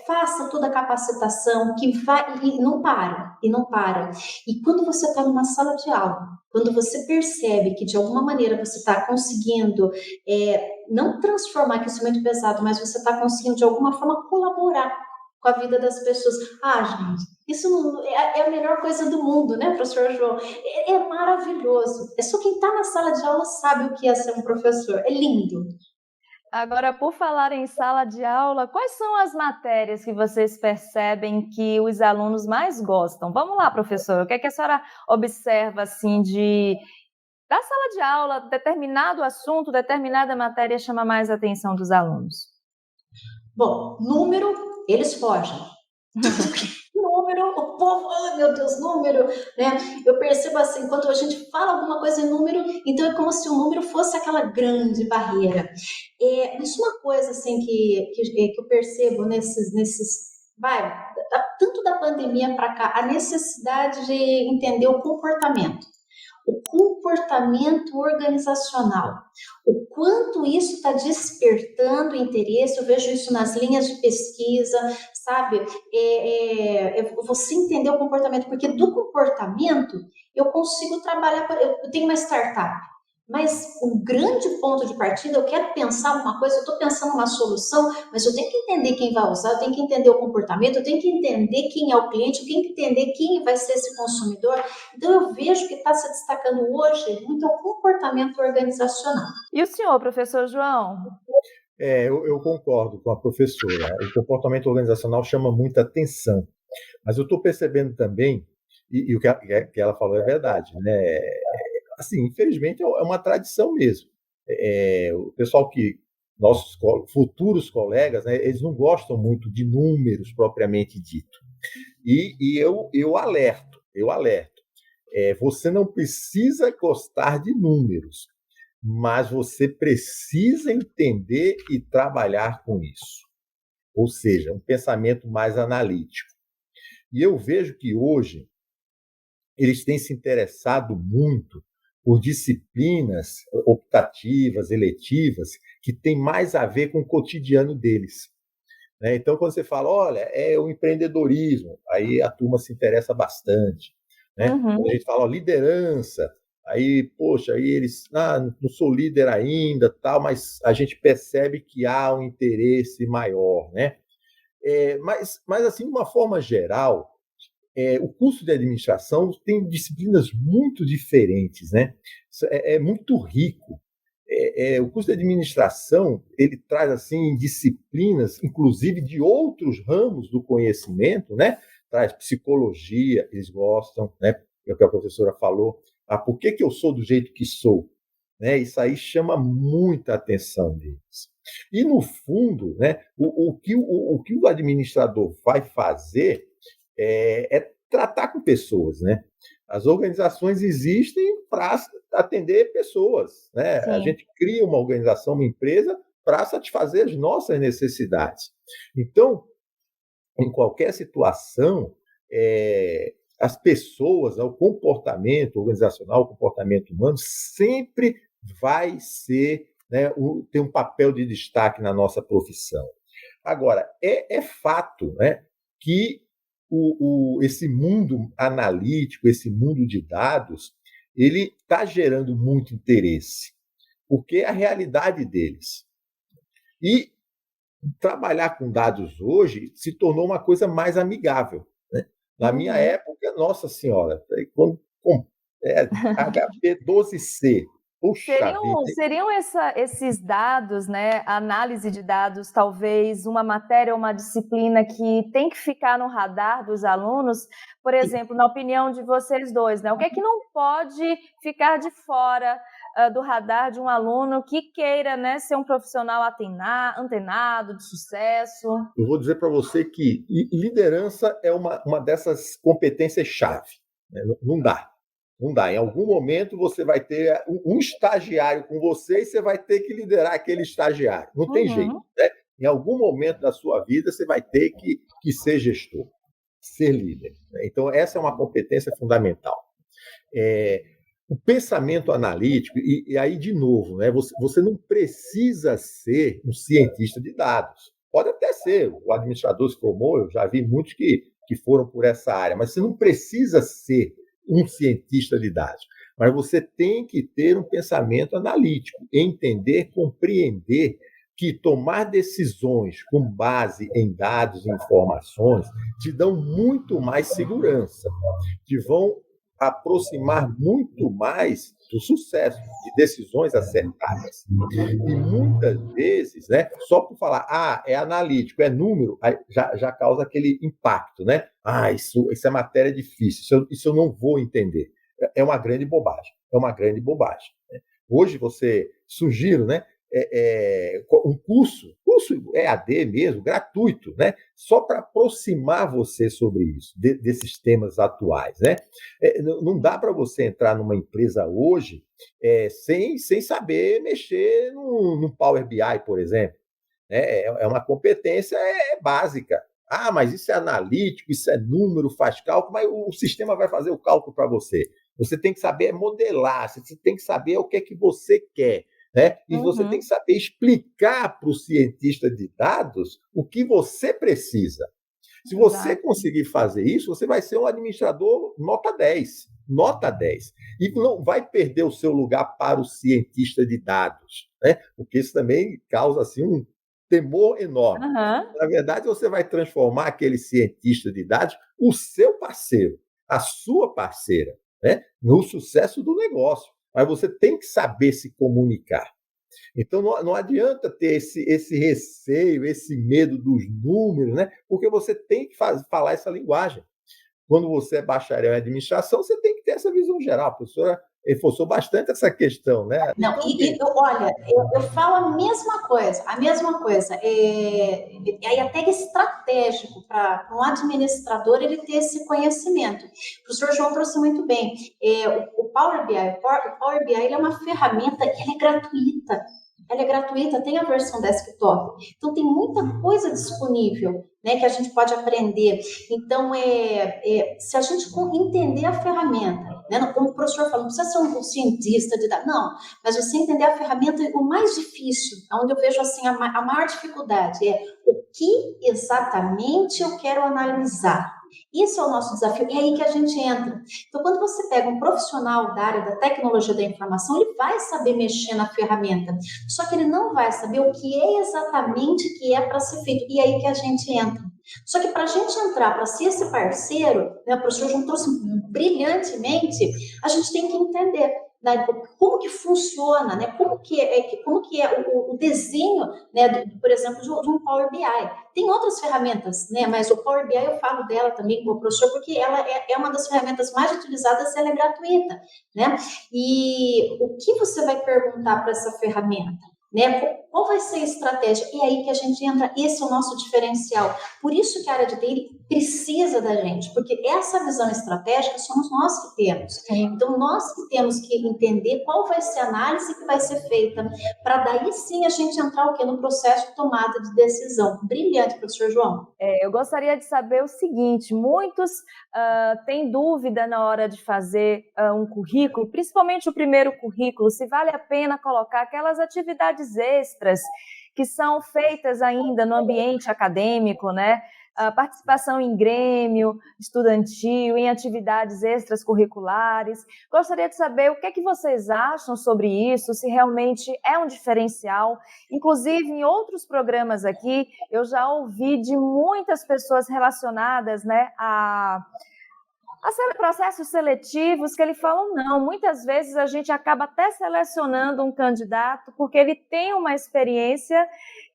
faça toda a capacitação que vai, e não para, e não para. E quando você está numa sala de aula, quando você percebe que de alguma maneira você está conseguindo não transformar, que isso é muito pesado, mas você está conseguindo de alguma forma colaborar com a vida das pessoas. Ah, gente, isso não, é a melhor coisa do mundo, né, professor João? É maravilhoso. É só quem está na sala de aula sabe o que é ser um professor. É lindo. Agora, por falar em sala de aula, quais são as matérias que vocês percebem que os alunos mais gostam? Vamos lá, professora, o que é que a senhora observa assim da sala de aula, determinado assunto, determinada matéria chama mais a atenção dos alunos? Bom, número, eles fogem. Número, o povo, ai meu Deus, número, né? Eu percebo assim, quando a gente fala alguma coisa em número, então é como se o número fosse aquela grande barreira. Isso é uma coisa assim que eu percebo tanto da pandemia para cá, a necessidade de entender o comportamento organizacional, o quanto isso está despertando interesse. Eu vejo isso nas linhas de pesquisa, sabe? Você entender o comportamento, porque do comportamento eu consigo trabalhar. Eu tenho uma startup, mas um grande ponto de partida, eu quero pensar uma coisa, eu estou pensando uma solução, mas eu tenho que entender quem vai usar, eu tenho que entender o comportamento, eu tenho que entender quem é o cliente, eu tenho que entender quem vai ser esse consumidor. Então, eu vejo que está se destacando hoje muito o comportamento organizacional. E o senhor, professor João? Eu concordo com a professora. O comportamento organizacional chama muita atenção. Mas eu estou percebendo também, e o que ela falou é verdade, né? Assim, infelizmente, é uma tradição mesmo. O pessoal nossos futuros colegas, né, eles não gostam muito de números propriamente dito. E eu alerto. Você não precisa gostar de números, mas você precisa entender e trabalhar com isso. Ou seja, um pensamento mais analítico. E eu vejo que hoje eles têm se interessado muito por disciplinas optativas, eletivas, que têm mais a ver com o cotidiano deles. Né? Então, quando você fala, olha, é o empreendedorismo, aí a turma se interessa bastante. Né? Uhum. Quando a gente fala liderança, aí, poxa, aí eles, não sou líder ainda, tal, mas a gente percebe que há um interesse maior. Né? Mas, assim, de uma forma geral, o curso de administração tem disciplinas muito diferentes, né? É muito rico. O curso de administração ele traz assim disciplinas, inclusive de outros ramos do conhecimento, né? Traz psicologia, eles gostam, né? É o que a professora falou. Por que eu sou do jeito que sou? Né? Isso aí chama muita atenção deles. E no fundo, né? O que o administrador vai fazer é tratar com pessoas, né? As organizações existem para atender pessoas, né? Sim. A gente cria uma organização, uma empresa, para satisfazer as nossas necessidades. Então, em qualquer situação, as pessoas, o comportamento organizacional, o comportamento humano, sempre vai ser, né, ter um papel de destaque na nossa profissão. Agora, é fato, né, que esse mundo analítico, esse mundo de dados, ele está gerando muito interesse, porque é a realidade deles. E trabalhar com dados hoje se tornou uma coisa mais amigável. Né? Na minha época, nossa senhora, HP 12C, puxa vida. Seriam esses dados, né, análise de dados, talvez uma matéria ou uma disciplina que tem que ficar no radar dos alunos? Por exemplo, na opinião de vocês dois, né, o que é que não pode ficar de fora do radar de um aluno que queira, né, ser um profissional antenado, de sucesso? Eu vou dizer para você que liderança é uma dessas competências-chave. Né? Não dá. Não dá. Em algum momento você vai ter um estagiário com você e você vai ter que liderar aquele estagiário. Não tem jeito. Né? Em algum momento da sua vida você vai ter que ser gestor. ser líder. Então, essa é uma competência fundamental. O pensamento analítico, e aí, de novo, né, você não precisa ser um cientista de dados. Pode até ser, o administrador se formou, eu já vi muitos que foram por essa área, mas você não precisa ser um cientista de dados. Mas você tem que ter um pensamento analítico, entender, compreender que tomar decisões com base em dados e informações te dão muito mais segurança, que vão aproximar muito mais do sucesso, de decisões acertadas. E muitas vezes, né, só por falar, é analítico, é número, já causa aquele impacto, né? Isso é matéria difícil, isso eu não vou entender. É uma grande bobagem, né? Hoje sugiro, né, um curso EAD mesmo, gratuito, né? Só para aproximar você sobre isso, desses temas atuais, né? Não dá para você entrar numa empresa hoje sem saber mexer no Power BI, por exemplo. É uma competência básica. Mas isso é analítico, isso é número, faz cálculo, mas o sistema vai fazer o cálculo para você. Você tem que saber modelar, você tem que saber o que é que você quer. Né? E você tem que saber explicar para o cientista de dados o que você precisa. Se você conseguir fazer isso, você vai ser um administrador nota 10. Nota 10. E não vai perder o seu lugar para o cientista de dados, né? Porque isso também causa assim, um temor enorme. Na verdade, você vai transformar aquele cientista de dados, o seu parceiro, a sua parceira, né? No sucesso do negócio. Mas você tem que saber se comunicar. Então, não adianta ter esse receio, esse medo dos números, né? Porque você tem que falar essa linguagem. Quando você é bacharel em administração, você tem que ter essa visão geral. A professora reforçou bastante essa questão, né? Não, olha, eu falo a mesma coisa. É até estratégico para um administrador ele ter esse conhecimento. O professor João trouxe muito bem. O Power BI ele é uma ferramenta que ela é gratuita. Ela é gratuita, tem a versão desktop. Então, tem muita coisa disponível, né, que a gente pode aprender. Então, se a gente entender a ferramenta, né, como o professor falou, não precisa ser um cientista de dados, não, mas você entender a ferramenta, o mais difícil, onde eu vejo assim, a maior dificuldade é o que exatamente eu quero analisar. Isso é o nosso desafio, é aí que a gente entra. Então, quando você pega um profissional da área da tecnologia da informação, ele vai saber mexer na ferramenta, só que ele não vai saber o que é exatamente que é para ser feito, e é aí que a gente entra. Só que para a gente entrar, para ser esse parceiro, né, o professor João trouxe brilhantemente, a gente tem que entender, né, como que funciona, né, como que é o desenho, né, por exemplo, de um Power BI. Tem outras ferramentas, né, mas o Power BI eu falo dela também com o professor, porque ela é uma das ferramentas mais utilizadas, ela é gratuita, né? E o que você vai perguntar para essa ferramenta? Né? Qual vai ser a estratégia? É aí que a gente entra, esse é o nosso diferencial. Por isso que a área de TI precisa da gente, porque essa visão estratégica somos nós que temos. Então, nós que temos que entender qual vai ser a análise que vai ser feita, para daí sim a gente entrar o quê? No processo de tomada de decisão. Brilhante, professor João. Eu gostaria de saber o seguinte, muitos têm dúvida na hora de fazer um currículo, principalmente o primeiro currículo, se vale a pena colocar aquelas atividades extras que são feitas ainda no ambiente acadêmico, né? Participação em grêmio estudantil, em atividades extracurriculares. Gostaria de saber o que é que vocês acham sobre isso, se realmente é um diferencial. Inclusive, em outros programas aqui, eu já ouvi de muitas pessoas relacionadas, né, a processos seletivos que ele falam, não, muitas vezes a gente acaba até selecionando um candidato porque ele tem uma experiência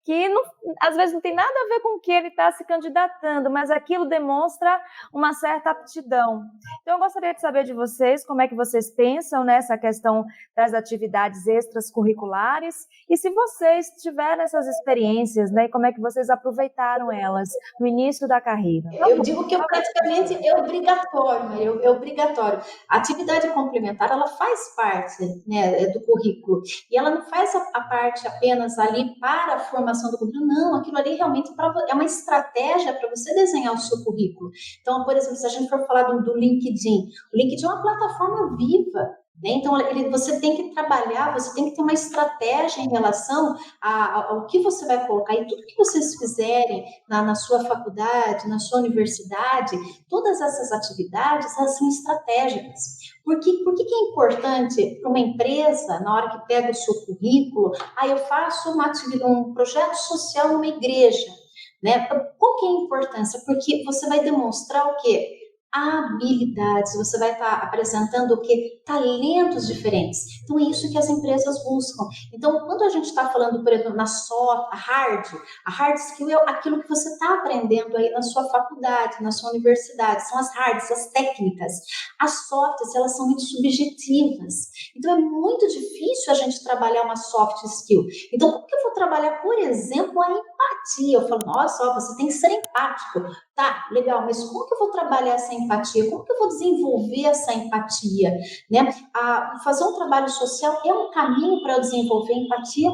que não, às vezes não tem nada a ver com o que ele está se candidatando, mas aquilo demonstra uma certa aptidão. Então, eu gostaria de saber de vocês como é que vocês pensam nessa questão das atividades extracurriculares e se vocês tiveram essas experiências, né, e como é que vocês aproveitaram elas no início da carreira. Eu digo que praticamente é obrigatório, é obrigatório. A atividade complementar, ela faz parte, né, do currículo, e ela não faz a parte apenas ali para a formação formação do currículo. Não, aquilo ali realmente é uma estratégia para você desenhar o seu currículo. Então, por exemplo, se a gente for falar do LinkedIn, o LinkedIn é uma plataforma viva. Então, você tem que trabalhar, você tem que ter uma estratégia em relação ao que você vai colocar. E tudo que vocês fizerem na sua faculdade, na sua universidade, todas essas atividades, elas são estratégicas. Por que é importante para uma empresa, na hora que pega o seu currículo, eu faço um projeto social numa igreja, né? Qual que é a importância? Porque você vai demonstrar o quê? Habilidades, você vai estar apresentando o quê? Talentos diferentes. Então, é isso que as empresas buscam. Então, quando a gente está falando, por exemplo, a hard skill é aquilo que você está aprendendo aí na sua faculdade, na sua universidade, são as hards, as técnicas. As softs, elas são muito subjetivas. Então, é muito difícil a gente trabalhar uma soft skill. Então, como que eu vou trabalhar, por exemplo, a empatia? Eu falo, nossa, você tem que ser empático. Tá, legal, mas como que eu vou trabalhar essa empatia? Como que eu vou desenvolver essa empatia? Né? Fazer um trabalho social é um caminho para eu desenvolver empatia?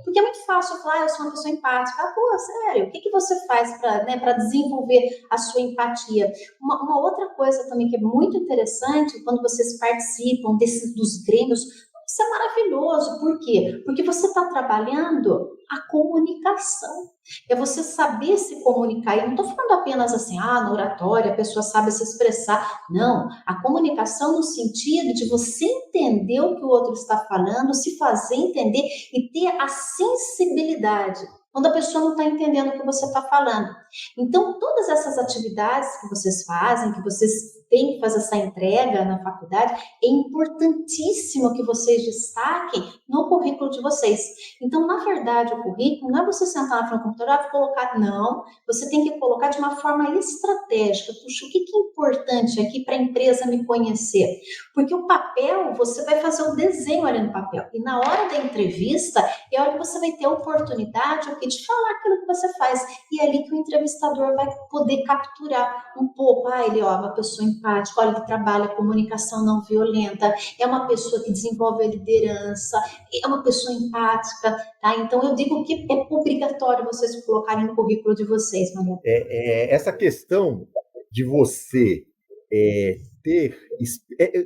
Porque é muito fácil eu falar, eu sou uma pessoa empática. Pô, sério, o que você faz para desenvolver a sua empatia? Uma outra coisa também que é muito interessante, quando vocês participam dos grêmios, isso é maravilhoso. Por quê? Porque você está trabalhando a comunicação. É você saber se comunicar. Eu não estou falando apenas assim, na oratória, a pessoa sabe se expressar. Não, a comunicação no sentido de você entender o que o outro está falando, se fazer entender e ter a sensibilidade quando a pessoa não está entendendo o que você está falando. Então, todas essas atividades que vocês fazem, que vocês têm que fazer essa entrega na faculdade, é importantíssimo que vocês destaquem no currículo de vocês. Então, na verdade, o currículo não é você sentar na frente do computador e colocar, não. Você tem que colocar de uma forma estratégica. Puxa, o que é importante aqui para a empresa me conhecer? Porque o papel, você vai fazer o desenho ali no papel. E na hora da entrevista, é a hora que você vai ter a oportunidade de falar aquilo que você faz. E é ali que o entrevistador vai poder capturar um pouco. Ele é uma pessoa empática, olha, ele trabalha comunicação não violenta, é uma pessoa que desenvolve a liderança, é uma pessoa empática, tá? Então, eu digo que é obrigatório vocês colocarem no currículo de vocês, Maria. Essa questão de você ter...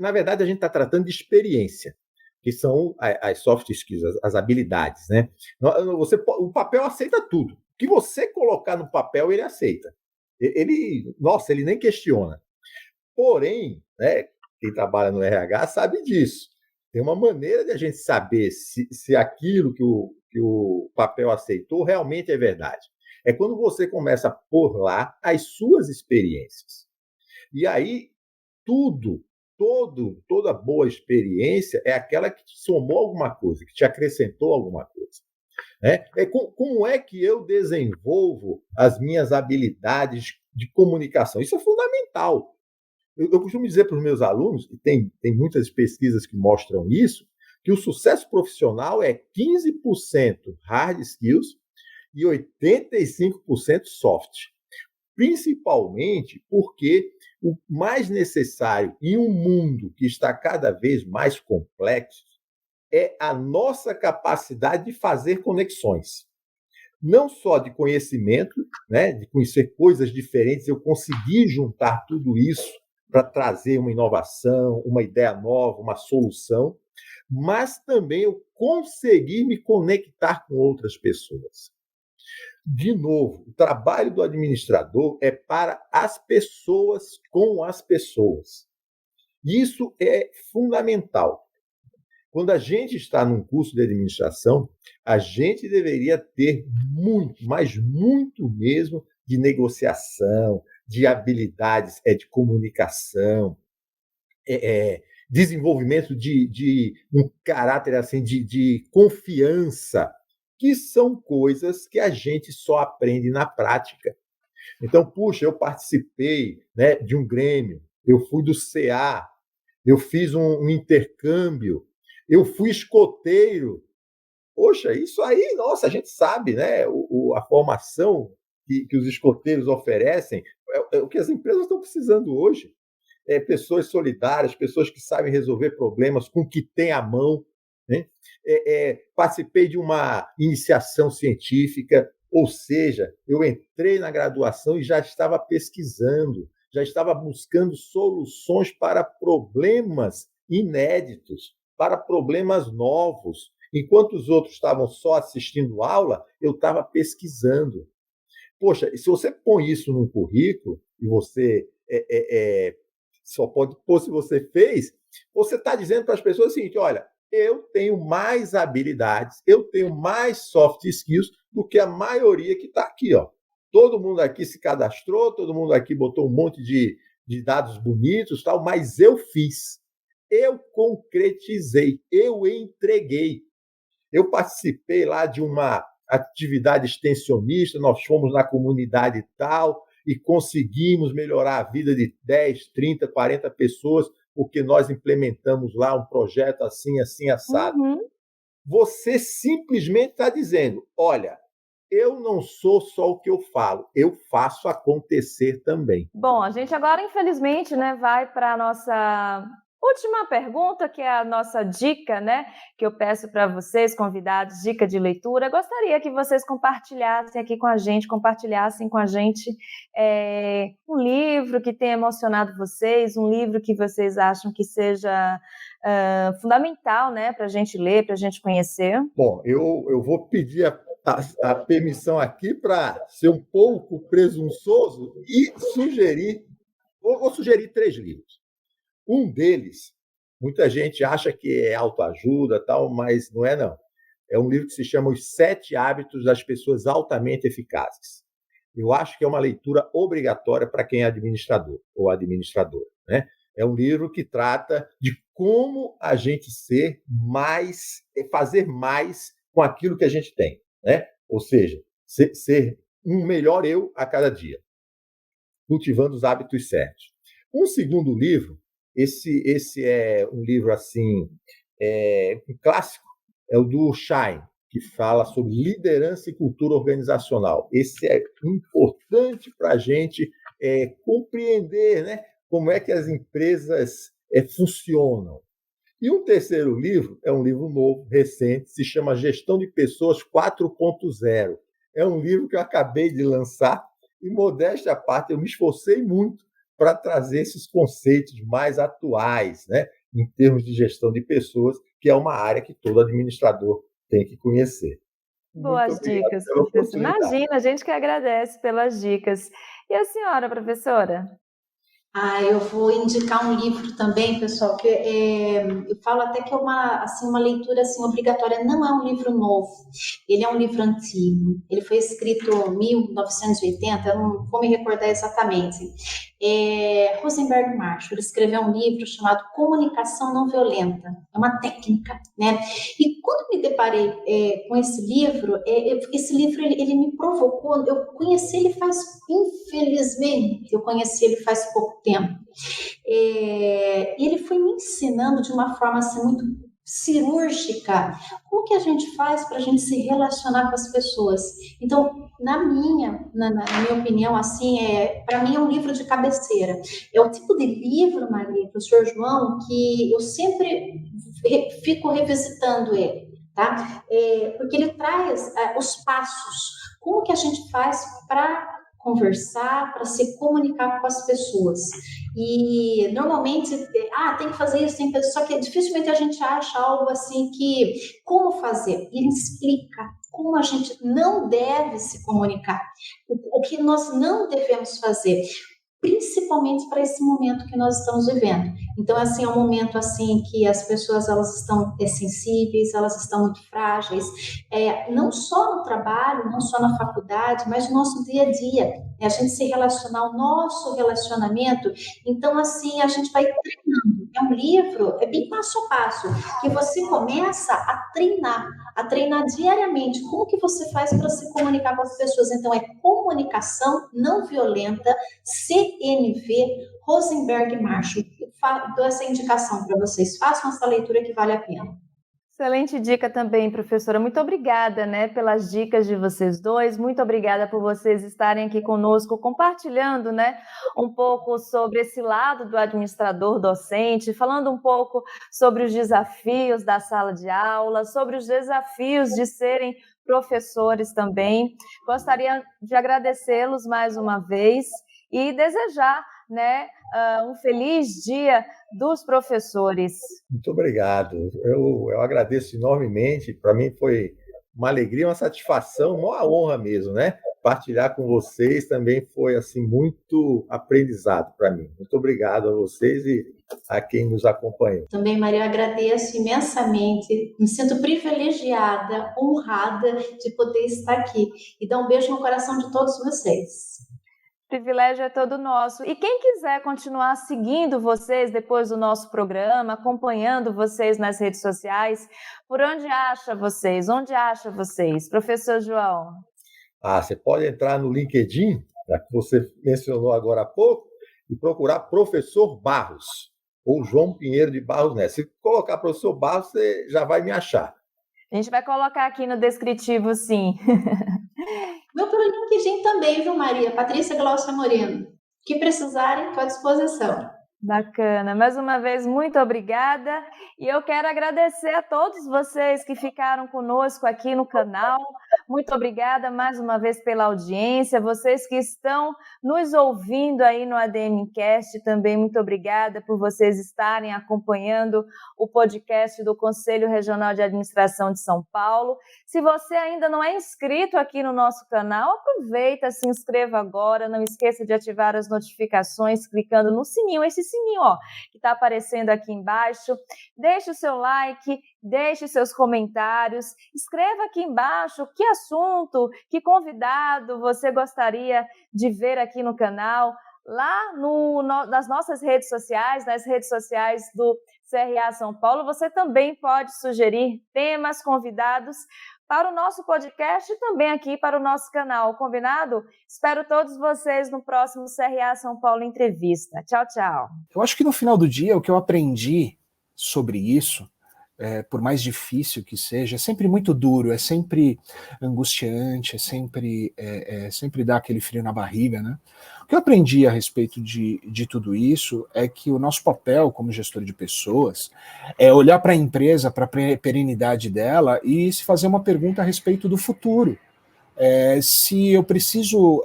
na verdade, a gente está tratando de experiência, que são as soft skills, as habilidades, né? O papel aceita tudo. O que você colocar no papel, ele aceita. Ele nem questiona. Porém, né, quem trabalha no RH sabe disso. Tem uma maneira de a gente saber se aquilo que o papel aceitou realmente é verdade. É quando você começa a pôr lá as suas experiências. E aí, toda boa experiência é aquela que te somou alguma coisa, que te acrescentou alguma coisa. Como é que eu desenvolvo as minhas habilidades de comunicação? Isso é fundamental. Eu costumo dizer para os meus alunos, e tem muitas pesquisas que mostram isso, que o sucesso profissional é 15% hard skills e 85% soft. Principalmente porque o mais necessário em um mundo que está cada vez mais complexo é a nossa capacidade de fazer conexões. Não só de conhecimento, né, de conhecer coisas diferentes, eu conseguir juntar tudo isso para trazer uma inovação, uma ideia nova, uma solução, mas também eu conseguir me conectar com outras pessoas. De novo, o trabalho do administrador é para as pessoas, com as pessoas. Isso é fundamental. Quando a gente está num curso de administração, a gente deveria ter muito, mas muito mesmo, de negociação, de habilidades de comunicação, desenvolvimento de um caráter assim, de confiança, que são coisas que a gente só aprende na prática. Então, puxa, eu participei, né, de um grêmio, eu fui do CA, eu fiz um intercâmbio, eu fui escoteiro. Poxa, isso aí, nossa, a gente sabe, né? A formação que os escoteiros oferecem é o que as empresas estão precisando hoje. Pessoas solidárias, pessoas que sabem resolver problemas com o que tem à mão. né? Participei de uma iniciação científica, ou seja, eu entrei na graduação e já estava pesquisando, já estava buscando soluções para problemas inéditos, para problemas novos. Enquanto os outros estavam só assistindo aula, eu estava pesquisando. Poxa, se você põe isso num currículo e você só pode pôr se você fez, você está dizendo para as pessoas o seguinte: olha, eu tenho mais habilidades, eu tenho mais soft skills do que a maioria que está aqui. Ó. Todo mundo aqui se cadastrou, todo mundo aqui botou um monte de dados bonitos, tal, mas eu fiz. Eu concretizei, eu entreguei. Eu participei lá de uma atividade extensionista, nós fomos na comunidade tal e conseguimos melhorar a vida de 10, 30, 40 pessoas, porque nós implementamos lá um projeto assim, assim, assado. Uhum. Você simplesmente está dizendo, olha, eu não sou só o que eu falo, eu faço acontecer também. Bom, a gente agora, infelizmente, né, vai para a nossa última pergunta, que é a nossa dica, né, que eu peço para vocês, convidados, dica de leitura. Eu gostaria que vocês compartilhassem aqui com a gente, um livro que tenha emocionado vocês, um livro que vocês acham que seja fundamental, né, para a gente ler, para a gente conhecer. Bom, eu vou pedir a permissão aqui para ser um pouco presunçoso e vou sugerir 3 livros. Um deles, muita gente acha que é autoajuda, tal, mas não é, não. É um livro que se chama Os 7 Hábitos das Pessoas Altamente Eficazes. Eu acho que é uma leitura obrigatória para quem é administrador ou administradora, né? É um livro que trata de como a gente fazer mais com aquilo que a gente tem, né? Ou seja, ser um melhor eu a cada dia, cultivando os hábitos certos. Um segundo livro, esse é um livro assim, um clássico, é o do Schein, que fala sobre liderança e cultura organizacional. Esse é importante para a gente compreender, né, como é que as empresas funcionam. E um terceiro livro é um livro novo, recente, se chama Gestão de Pessoas 4.0. É um livro que eu acabei de lançar e, modéstia à parte, eu me esforcei muito para trazer esses conceitos mais atuais, né, em termos de gestão de pessoas, que é uma área que todo administrador tem que conhecer. Muito Boas obrigado dicas, pela professor. oportunidade. Imagina, a gente que agradece pelas dicas. E a senhora, professora? Eu vou indicar um livro também, pessoal, que eu falo até que é uma leitura assim, obrigatória. Não é um livro novo, ele é um livro antigo. Ele foi escrito em 1980, eu não vou me recordar exatamente. Rosenberg Marshall, ele escreveu um livro chamado Comunicação Não Violenta. É uma técnica, né? E quando me deparei com esse livro ele me provocou. Eu conheci ele faz pouco tempo. Ele foi me ensinando de uma forma assim, muito cirúrgica como que a gente faz para a gente se relacionar com as pessoas. Então, na minha opinião, assim, para mim é um livro de cabeceira. É o tipo de livro, Maria, professor João, que eu sempre fico revisitando ele, tá? Porque ele traz os passos. Como que a gente faz para conversar, para se comunicar com as pessoas. E normalmente, tem que fazer isso, tem que fazer, só que dificilmente a gente acha algo assim que, como fazer? E ele explica como a gente não deve se comunicar, o que nós não devemos fazer, principalmente para esse momento que nós estamos vivendo. Então, assim, é um momento assim que as pessoas elas estão sensíveis, elas estão muito frágeis, não só no trabalho, não só na faculdade, mas no nosso dia a dia. A gente se relacionar, o nosso relacionamento. Então, assim, a gente vai treinando. É um livro, é bem passo a passo, que você começa a treinar diariamente. Como que você faz para se comunicar com as pessoas? Então, é comunicação não violenta, CNV, Rosenberg Marshall. Dou essa indicação para vocês. Façam essa leitura que vale a pena. Excelente dica também, professora. Muito obrigada, né, pelas dicas de vocês dois. Muito obrigada por vocês estarem aqui conosco, compartilhando, né, um pouco sobre esse lado do administrador docente, falando um pouco sobre os desafios da sala de aula, sobre os desafios de serem professores também. Gostaria de agradecê-los mais uma vez e desejar, né, um feliz Dia dos Professores. Muito obrigado. Eu agradeço enormemente. Para mim foi uma alegria, uma satisfação, uma honra mesmo, né? Partilhar com vocês também foi assim muito aprendizado para mim. Muito obrigado a vocês e a quem nos acompanhou. Também, Maria, eu agradeço imensamente. Me sinto privilegiada, honrada de poder estar aqui. E dar um beijo no coração de todos vocês. O privilégio é todo nosso. E quem quiser continuar seguindo vocês depois do nosso programa, acompanhando vocês nas redes sociais, por onde acha vocês? Onde acha vocês? Professor João? Você pode entrar no LinkedIn, que você mencionou agora há pouco, e procurar Professor Barros, ou João Pinheiro de Barros Neto. Se colocar Professor Barros, você já vai me achar. A gente vai colocar aqui no descritivo, sim. Meu pelo LinkedIn também, viu, Maria? Patrícia Glaucia Moreno. O que precisarem, estou à disposição. Bacana. Mais uma vez, muito obrigada. E eu quero agradecer a todos vocês que ficaram conosco aqui no canal. Muito obrigada mais uma vez pela audiência. Vocês que estão nos ouvindo aí no ADMcast, também muito obrigada por vocês estarem acompanhando o podcast do Conselho Regional de Administração de São Paulo. Se você ainda não é inscrito aqui no nosso canal, aproveita, se inscreva agora. Não esqueça de ativar as notificações clicando no sininho, esse sininho, ó, que está aparecendo aqui embaixo. Deixe o seu like, deixe seus comentários, escreva aqui embaixo que assunto, que convidado você gostaria de ver aqui no canal, lá nas nossas redes sociais, nas redes sociais do CRA São Paulo. Você também pode sugerir temas, convidados para o nosso podcast e também aqui para o nosso canal, combinado? Espero todos vocês no próximo CRA São Paulo Entrevista. Tchau, tchau. Eu acho que no final do dia, o que eu aprendi sobre isso, por mais difícil que seja, é sempre muito duro, é sempre angustiante, sempre dá aquele frio na barriga, né? O que eu aprendi a respeito de tudo isso é que o nosso papel como gestor de pessoas é olhar para a empresa, para a perenidade dela e se fazer uma pergunta a respeito do futuro. Se eu preciso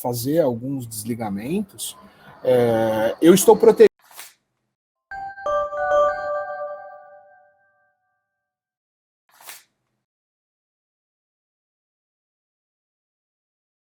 fazer alguns desligamentos, eu estou protegido